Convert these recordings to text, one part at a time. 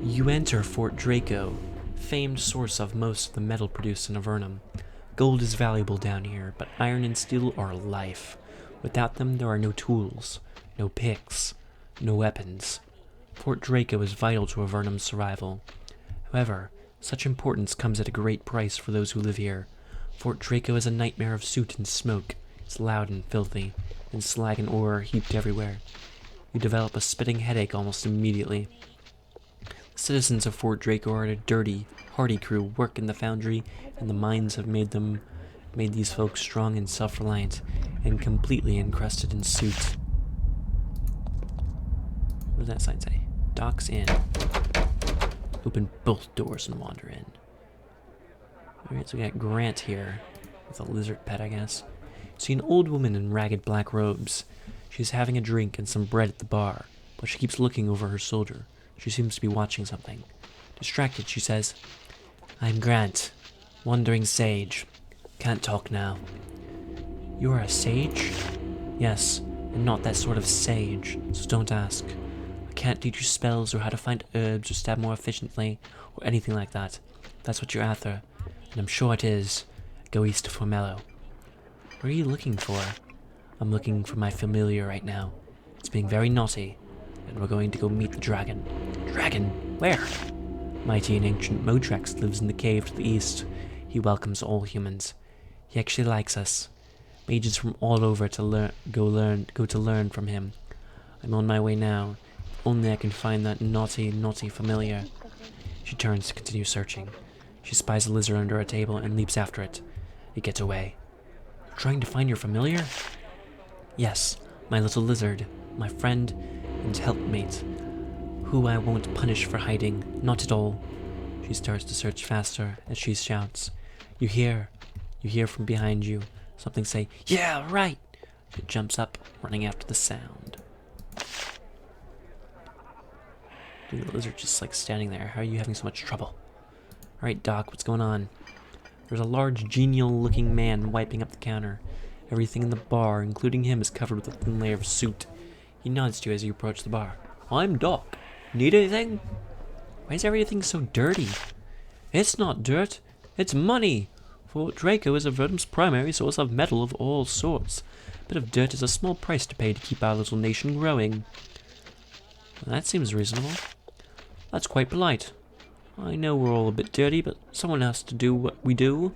You enter Fort Draco, famed source of most of the metal produced in Avernum. Gold is valuable down here, but iron and steel are life. Without them, there are no tools, no picks, no weapons. Fort Draco is vital to Avernum's survival. However, such importance comes at a great price for those who live here. Fort Draco is a nightmare of soot and smoke. It's loud and filthy, and slag and ore are heaped everywhere. You develop a spitting headache almost immediately. The citizens of Fort Draco are a dirty, hardy crew, work in the foundry, and the mines have made these folks strong and self-reliant, and completely encrusted in soot. What does that sign say? Docks in. Open both doors and wander in. Alright, so we got Grant here, with a lizard pet, I guess. See an old woman in ragged black robes. She's having a drink and some bread at the bar, but she keeps looking over her shoulder. She seems to be watching something. Distracted, she says, "I'm Grant, wandering sage. Can't talk now." "You're a sage?" "Yes, and not that sort of sage, so don't ask. I can't teach you spells or how to find herbs or stab more efficiently or anything like that. That's what you're after, and I'm sure it is. Go east to Formello." "What are you looking for?" "I'm looking for my familiar right now. It's being very naughty, and we're going to go meet the dragon." "Dragon? Where?" "Mighty and ancient Motrex lives in the cave to the east. He welcomes all humans. He actually likes us. Mages from all over go to learn from him. I'm on my way now. If only I can find that naughty familiar." She turns to continue searching. She spies a lizard under a table and leaps after it. It gets away. "You're trying to find your familiar?" "Yes, my little lizard, my friend and helpmate, who I won't punish for hiding, not at all." She starts to search faster as she shouts. You hear from behind you something say, "Yeah, right!" It jumps up, running after the sound. Dude, the lizard just like standing there. How are you having so much trouble? "Alright, Doc, what's going on?" There's a large, genial-looking man wiping up the counter. Everything in the bar, including him, is covered with a thin layer of soot. He nods to you as you approach the bar. "I'm Doc. Need anything?" "Why is everything so dirty?" "It's not dirt. It's money. Fort Draco is Avernum's primary source of metal of all sorts. A bit of dirt is a small price to pay to keep our little nation growing." "Well, that seems reasonable." "That's quite polite. I know we're all a bit dirty, but someone has to do what we do."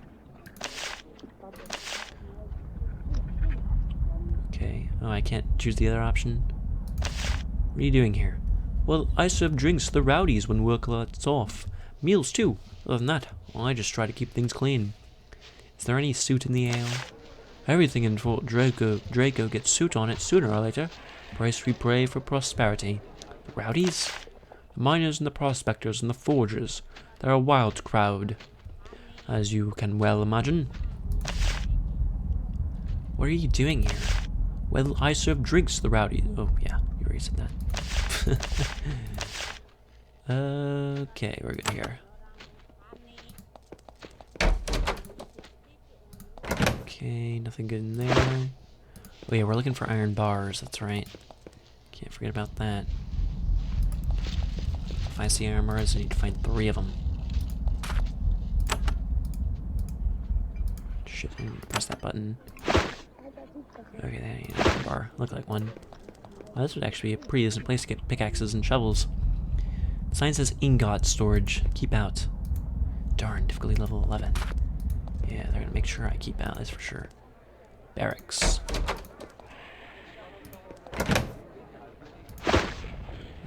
Okay. Oh, I can't choose the other option. "What are you doing here?" "Well, I serve drinks to the rowdies when work lets off. Meals, too. Other than that, well, I just try to keep things clean." "Is there any soot in the ale?" "Everything in Fort Draco gets soot on it sooner or later. Price we pray for prosperity." "The rowdies?" "The miners and the prospectors and the forgers. They're a wild crowd, as you can well imagine." "What are you doing here?" "Well, I serve drinks to the rowdies." Oh, yeah, you already said that. Okay, we're good here. Okay, nothing good in there. Oh yeah, we're looking for iron bars, that's right. Can't forget about that. If I see iron bars, I need to find 3 of them. Shit, I need to press that button. Okay, that ain't an iron bar. Look like one. Well, this would actually be a pretty decent place to get pickaxes and shovels. The sign says ingot storage. Keep out. Darn, difficulty level 11. Yeah, they're gonna make sure I keep out, that's for sure. Barracks.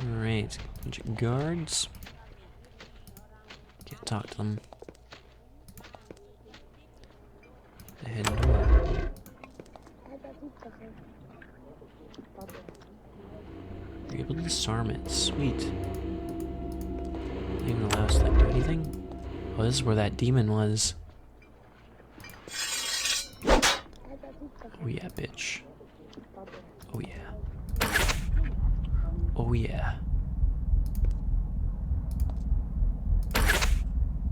Alright, bunch of guards. Can't talk to them. The hidden door. You're able to disarm it. Sweet. Not even allow us to do anything? Oh, this is where that demon was. Oh yeah, bitch. Oh yeah. Oh yeah.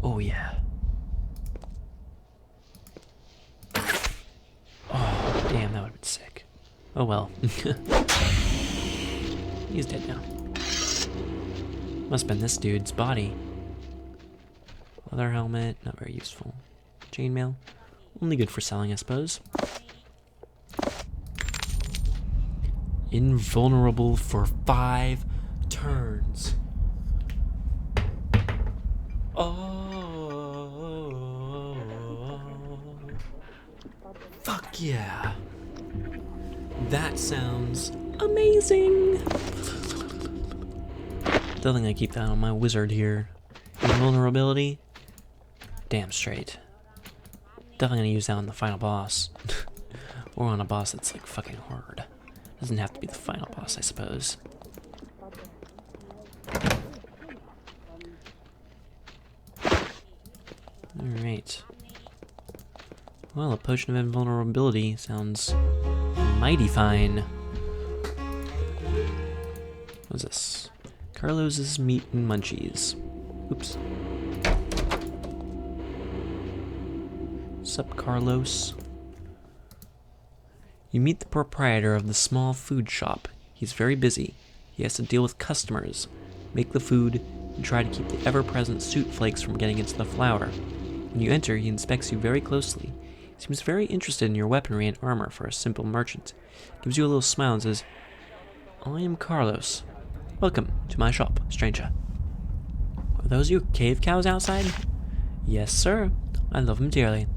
Oh yeah. Oh, damn, that would have been sick. Oh well. He's dead now. Must have been this dude's body. Leather helmet, not very useful. Chainmail, only good for selling, I suppose. Invulnerable for 5 turns. Oh, fuck yeah. That sounds amazing. Don't think I keep that on my wizard here. Invulnerability? Damn straight. Definitely gonna use that on the final boss. Or on a boss that's like fucking hard. Doesn't have to be the final boss, I suppose. Alright. Well, a potion of invulnerability sounds mighty fine. What's this? Carlos's Meat and Munchies. Oops. Sup, Carlos? You meet the proprietor of the small food shop. He's very busy. He has to deal with customers, make the food, and try to keep the ever-present soot flakes from getting into the flour. When you enter, he inspects you very closely. He seems very interested in your weaponry and armor for a simple merchant. Gives you a little smile and says, I am Carlos. Welcome to my shop, stranger. Are those your cave cows outside? Yes, sir. I love them dearly.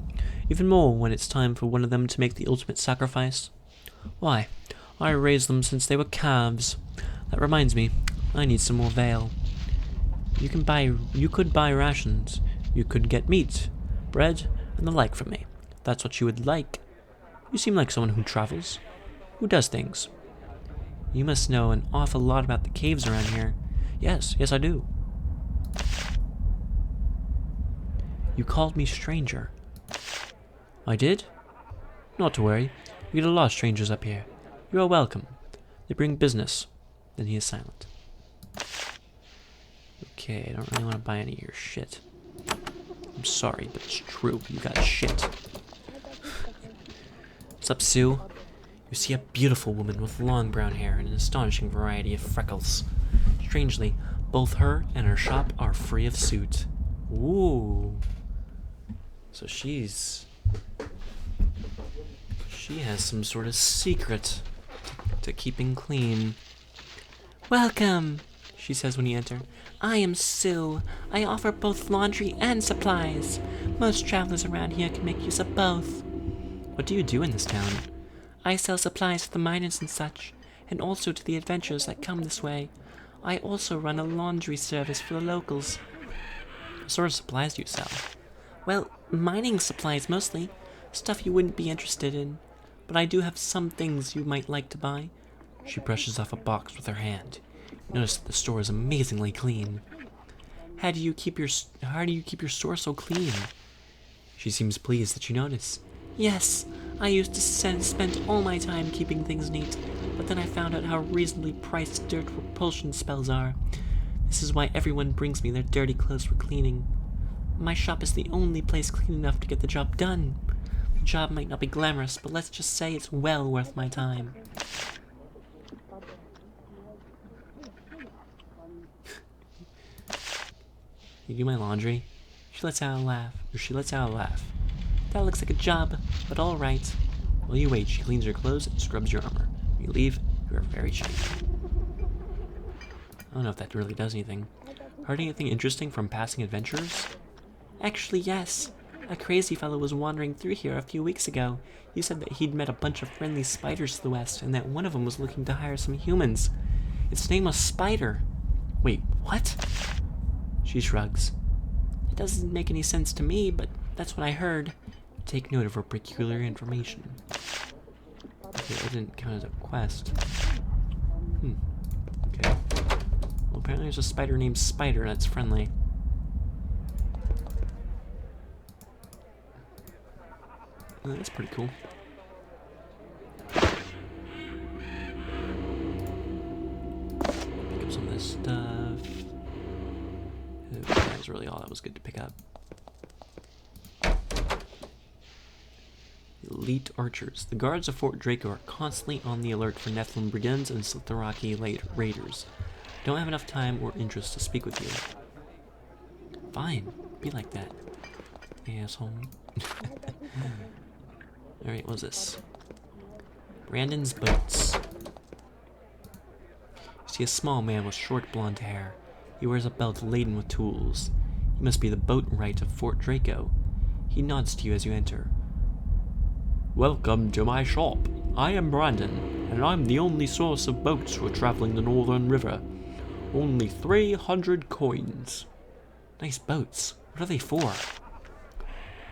Even more when it's time for one of them to make the ultimate sacrifice. Why, I raised them since they were calves. That reminds me, I need some more veal. You could buy rations. You could get meat, bread, and the like from me. If that's what you would like. You seem like someone who travels, who does things. You must know an awful lot about the caves around here. Yes, I do. You called me stranger. I did? Not to worry. We get a lot of strangers up here. You are welcome. They bring business. Then he is silent. Okay, I don't really want to buy any of your shit. I'm sorry, but it's true. You got shit. What's up, Sue? You see a beautiful woman with long brown hair and an astonishing variety of freckles. Strangely, both her and her shop are free of soot. Ooh. So she has some sort of secret to keeping clean. Welcome, she says when you enter. I am Sue. I offer both laundry and supplies. Most travelers around here can make use of both. What do you do in this town? I sell supplies to the miners and such, and also to the adventurers that come this way. I also run a laundry service for the locals. What sort of supplies do you sell? Well, mining supplies mostly. Stuff you wouldn't be interested in. But I do have some things you might like to buy. She brushes off a box with her hand. You notice that the store is amazingly clean. How do you keep your store so clean? She seems pleased that you notice. Yes, I used to spend all my time keeping things neat, but then I found out how reasonably priced dirt repulsion spells are. This is why everyone brings me their dirty clothes for cleaning. My shop is the only place clean enough to get the job done. The job might not be glamorous, but let's just say it's well worth my time. You do my laundry? She lets out a laugh. That looks like a job, but alright. While you wait, she cleans your clothes and scrubs your armor. When you leave, you are very shiny. I don't know if that really does anything. Heard anything interesting from passing adventurers? Actually, yes. A crazy fellow was wandering through here a few weeks ago. He said that he'd met a bunch of friendly spiders to the west, and that one of them was looking to hire some humans. Its name was Spider. Wait, what? She shrugs. It doesn't make any sense to me, but that's what I heard. Take note of her peculiar information. Okay, that didn't count as a quest. Okay. Well, apparently there's a spider named Spider that's friendly. Oh, that's pretty cool. Pick up some of this stuff. That was really all that was good to pick up. Elite archers. The guards of Fort Draco are constantly on the alert for Nephilim brigands and Slitheraki raiders. Don't have enough time or interest to speak with you. Fine, be like that, asshole. Alright, what's this? Brandon's boats. You see a small man with short blonde hair. He wears a belt laden with tools. He must be the boatwright of Fort Draco. He nods to you as you enter. Welcome to my shop. I am Brandon, and I'm the only source of boats for traveling the Northern River. Only 300 coins. Nice boats. What are they for?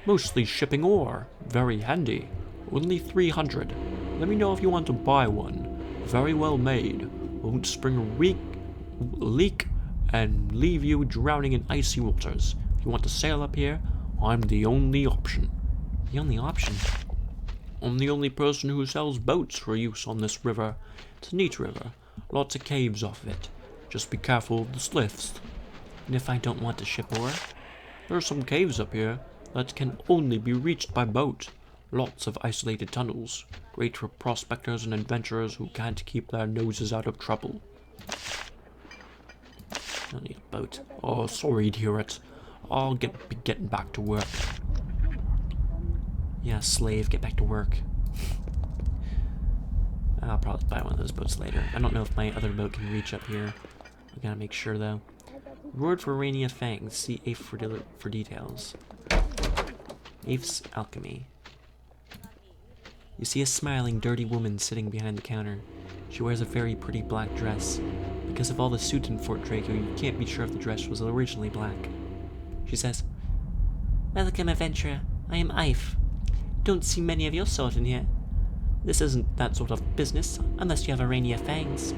Mostly shipping ore. Very handy. Only 300. Let me know if you want to buy one. Very well made. Won't spring a leak and leave you drowning in icy waters. If you want to sail up here, I'm the only option. The only option? I'm the only person who sells boats for use on this river. It's a neat river. Lots of caves off of it. Just be careful of the sliffs. And if I don't want to ship ore? There are some caves up here that can only be reached by boat. Lots of isolated tunnels. Great for prospectors and adventurers who can't keep their noses out of trouble. I don't need a boat. Oh, sorry to hear it. I'll be getting back to work. Yeah, slave, get back to work. I'll probably buy one of those boats later. I don't know if my other boat can reach up here. I gotta make sure though. Reward for Rainier Fangs. See Afe for details. Afe's Alchemy. You see a smiling, dirty woman sitting behind the counter. She wears a very pretty black dress. Because of all the suit in Fort Draco, you can't be sure if the dress was originally black. She says, Welcome, adventurer. I am Ife. Don't see many of your sort in here. This isn't that sort of business, unless you have a Rainier Fangs.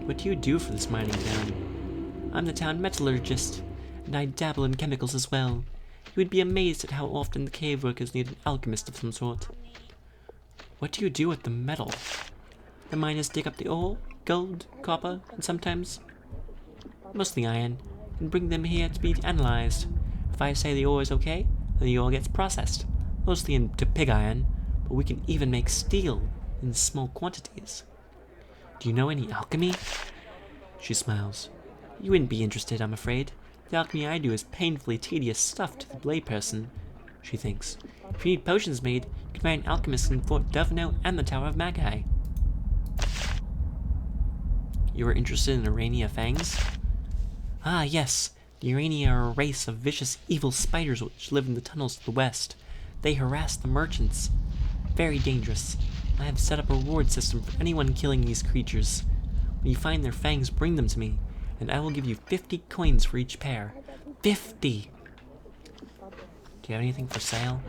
What do you do for this mining town? I'm the town metallurgist, and I dabble in chemicals as well. You would be amazed at how often the cave workers need an alchemist of some sort. What do you do with the metal? The miners dig up the ore, gold, copper, and sometimes mostly iron, and bring them here to be analyzed. If I say the ore is okay, then the ore gets processed, mostly into pig iron, but we can even make steel in small quantities. Do you know any alchemy? She smiles. You wouldn't be interested, I'm afraid. The alchemy I do is painfully tedious stuff to the layperson, she thinks. If you need potions made, you can find alchemists in Fort Dovno and the Tower of Magi. You are interested in Urania Fangs? Ah, yes. The Urania are a race of vicious, evil spiders which live in the tunnels to the west. They harass the merchants. Very dangerous. I have set up a reward system for anyone killing these creatures. When you find their fangs, bring them to me, and I will give you 50 coins for each pair. 50! Do you have anything for sale?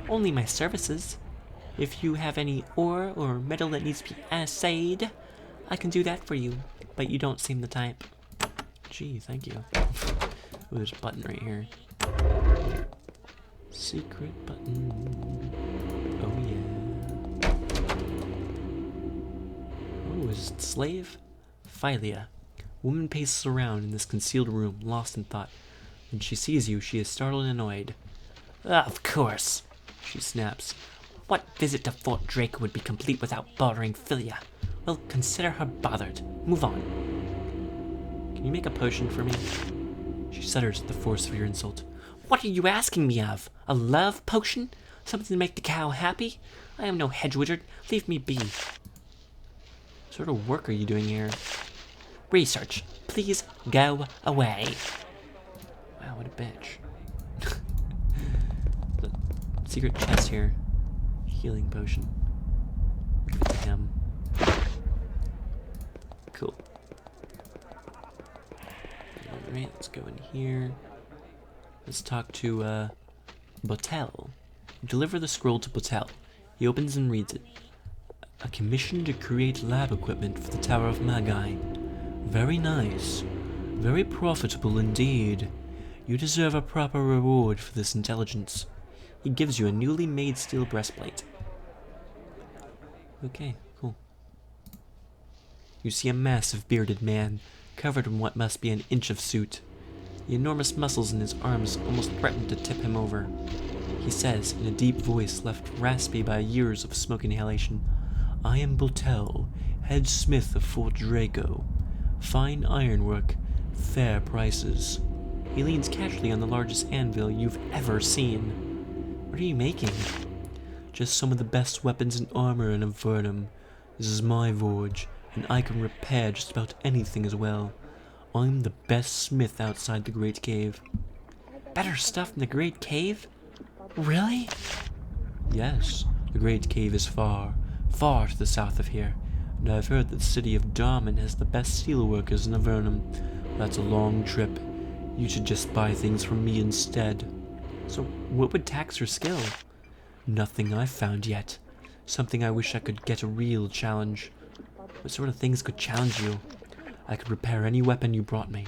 Only my services. If you have any ore or metal that needs to be assayed, I can do that for you, but you don't seem the type. Gee, thank you. Ooh, there's a button right here. Secret button. Oh yeah. Oh, is it slave? Philia. Woman paces around in this concealed room, lost in thought. When she sees you, she is startled and annoyed. Of course, she snaps. What visit to Fort Draco would be complete without bothering Philia? Well, consider her bothered. Move on. Can you make a potion for me? She shudders at the force of your insult. What are you asking me of? A love potion? Something to make the cow happy? I am no hedge wizard. Leave me be. What sort of work are you doing here? Research. Please go away. Wow, what a bitch. The secret chest here. Healing potion. Give it to him. Cool. Alright, let's go in here. Let's talk to, Botel. Deliver the scroll to Botel. He opens and reads it. A commission to create lab equipment for the Tower of Magi. Very nice. Very profitable indeed. You deserve a proper reward for this intelligence. He gives you a newly made steel breastplate. Okay, cool. You see a massive bearded man, covered in what must be an inch of soot. The enormous muscles in his arms almost threaten to tip him over. He says, in a deep voice left raspy by years of smoke inhalation, I am Botel, head smith of Fort Draco. Fine ironwork, fair prices. He leans casually on the largest anvil you've ever seen. What are you making? Just some of the best weapons and armor in Avernum. This is my forge, and I can repair just about anything as well. I'm the best smith outside the Great Cave. Better stuff in the Great Cave? Really? Yes, the Great Cave is far, far to the south of here, and I've heard that the city of Darman has the best steelworkers in Avernum. That's a long trip. You should just buy things from me instead. So what would tax your skill? Nothing I've found yet. Something I wish I could get a real challenge. What sort of things could challenge you? I could repair any weapon you brought me,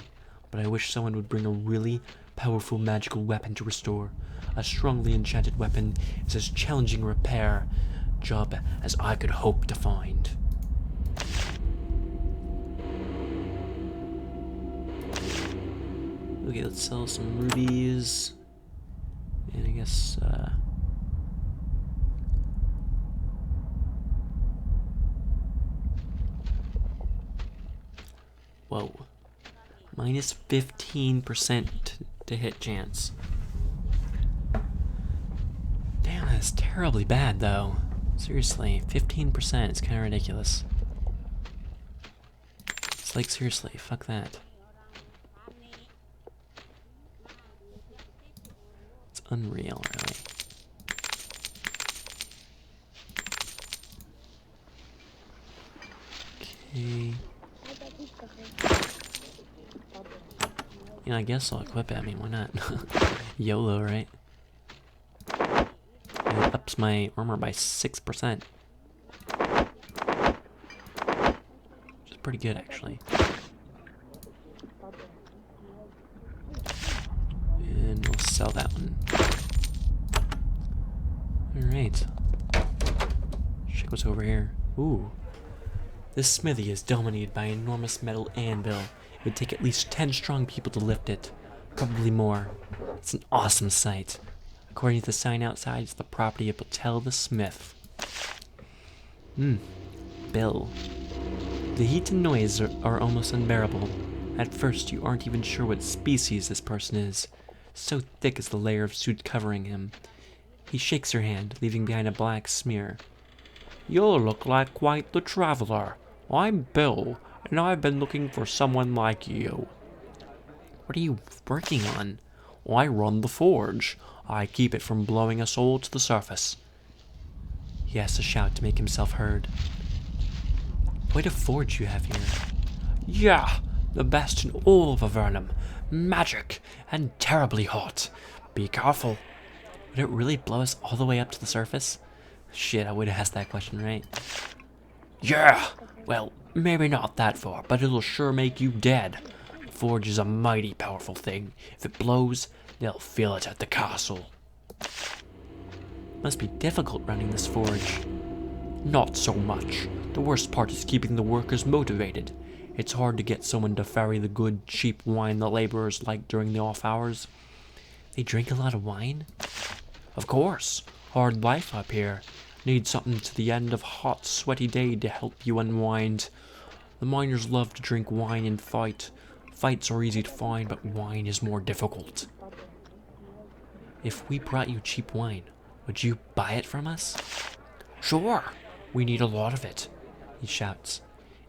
but I wish someone would bring a really powerful magical weapon to restore. A strongly enchanted weapon is as challenging a repair job as I could hope to find. Okay, let's sell some rubies. And I guess, whoa. Minus 15% to hit chance. Damn, that's terribly bad, though. Seriously, 15% is kind of ridiculous. It's like, seriously, fuck that. It's unreal, really. Okay. You know, I guess I'll equip it. I mean, why not? YOLO, right? It ups my armor by 6%. Which is pretty good, actually. And we'll sell that one. Alright. Check what's over here. Ooh. This smithy is dominated by an enormous metal anvil. It would take at least 10 strong people to lift it. Probably more. It's an awesome sight. According to the sign outside, it's the property of Patel the Smith. Bill. The heat and noise are almost unbearable. At first, you aren't even sure what species this person is. So thick is the layer of soot covering him. He shakes her hand, leaving behind a black smear. You look like quite the traveler. I'm Bill, and I've been looking for someone like you. What are you working on? I run the forge. I keep it from blowing us all to the surface. He has to shout to make himself heard. Quite a forge you have here. Yeah, the best in all of Avernum. Magic and terribly hot. Be careful. Would it really blow us all the way up to the surface? Shit, I would have asked that question, right? Yeah, well, maybe not that far, but it'll sure make you dead. The forge is a mighty powerful thing. If it blows, they'll feel it at the castle. Must be difficult running this forge. Not so much. The worst part is keeping the workers motivated. It's hard to get someone to ferry the good, cheap wine the laborers like during the off hours. They drink a lot of wine? Of course. Hard life up here. Need something to the end of hot, sweaty day to help you unwind. The miners love to drink wine and fight. Fights are easy to find, but wine is more difficult. If we brought you cheap wine, would you buy it from us? Sure. We need a lot of it, he shouts.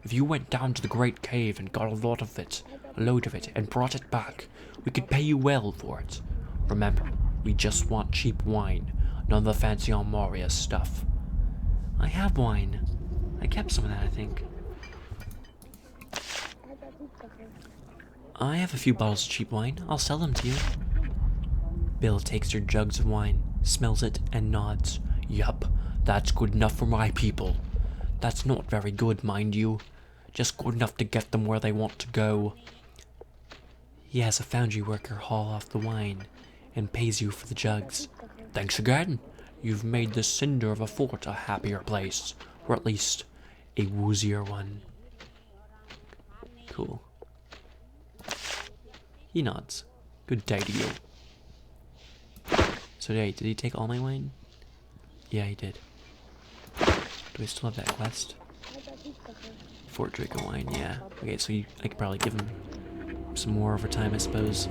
If you went down to the Great Cave and got a load of it, and brought it back, we could pay you well for it. Remember, we just want cheap wine. None of the fancy Almaria stuff. I have wine. I kept some of that, I think. I have a few bottles of cheap wine. I'll sell them to you. Bill takes your jugs of wine, smells it, and nods. Yup, that's good enough for my people. That's not very good, mind you. Just good enough to get them where they want to go. He has a foundry worker haul off the wine and pays you for the jugs. Thanks again. You've made the cinder of a fort a happier place, or at least a woozier one. Cool. He nods. Good day to you. So did he take all my wine? Yeah, he did. Do I still have that quest? Fort Draco wine, yeah. Okay, so I could probably give him some more over time, I suppose.